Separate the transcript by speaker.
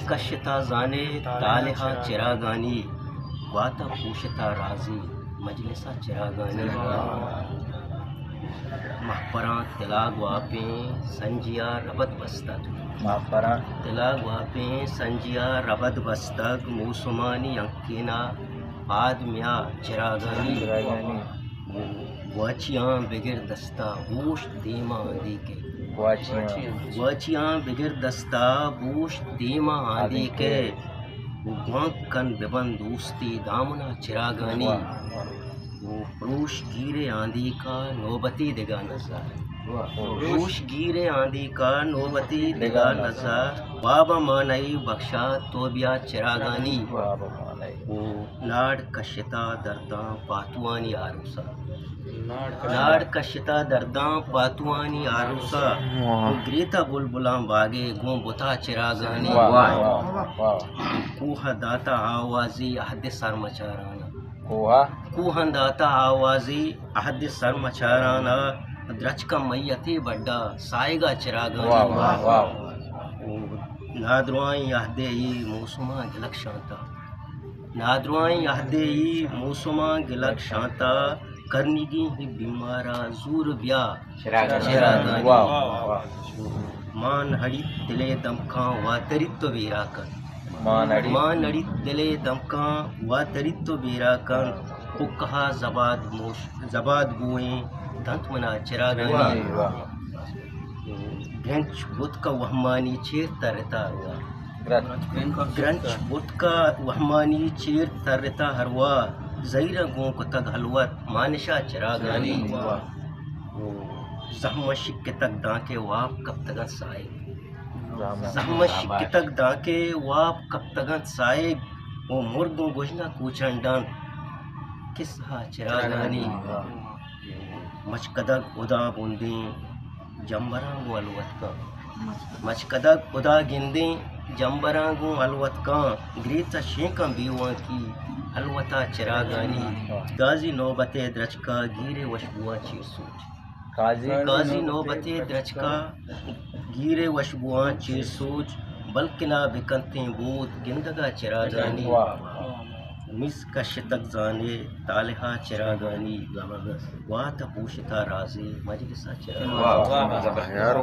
Speaker 1: कश्यता जाने तालेहा चिरागानी वाता पूशता राजी मजलिसा चिरागानी महपरा तिलाग वापें संजिया रबत बस्तक
Speaker 2: महपरा
Speaker 1: तिलाग वापें संजिया रबत बस्तक मौसुमानी अंकिना आदमिया चिरागानी वाचियाँ बिगिर दस्ता बूश दीमा आंधी के वाचियाँ बिगिर दस्ता बूश दीमा आंधी के कन बिबन दोस्ती दामना चिरागानी वो पुरुष गिरे आंधी का नौबती दिगा नजर पुरुष गिरे आंधी का नौबती दिगा नजर बाबा मानई बख्शा तोबिया चिरागानी वो लाड कश्यता दर्दा पातुआनी आरूसा लाड कश्यता दर्दा पातुआनी आरूसा ग्रेता बुलबुला बागे गो बुता चिरागानी कोहा दाता आवाजी अहद सर मचाराना कोहा दाता आवाजी अहद सर मचाराना द्रचका मैयती बड्डा साएगा चिरागानी नादरुआई अहदे मौसुमा गिलक शांता नादरुआई अहदे मौसुमा गिलक शांता करनिगी ही बीमारा जूर ब्या चिरागानी मान हड़ी दिले दमका व तरित्व वीराकन मान हड़ी दिले दमका व तरित्व वीराकन को कहा जबाद बुए दंत मना चिरागानी ग्रंच बुत का वहमानी चेर तरता हुआ ग्रंच बुत का वहमानी चेर तरता हरवा ज़हीरा गो को तक हलवत मानिशा चिरागानी सहमशिक के तक दाके वाप कब तक साए सहमशिक के तक दाके वाप कब तक साए वो मुर्गों गोजना कूचन डान किस हा चिरागानी मचकदक उदा बूंदी जंबरांगो अलवत का मचकदक उदा गिंदी जंबरांगो अलवत का ग्रेता शेका बीवा की अलवता चिरागानी गाजी नौबते द्रचका गिरे वशबुआ चीर सोच गाजी नौबते द्रचका गिरे वशबुआ चीर सोच बल्किना बिकनते बूत गिंदगा चिरागानी मिस कश्यतक जाने तालेहा चिरागानी वात पूशता राजी मजलिसा चिरागानी।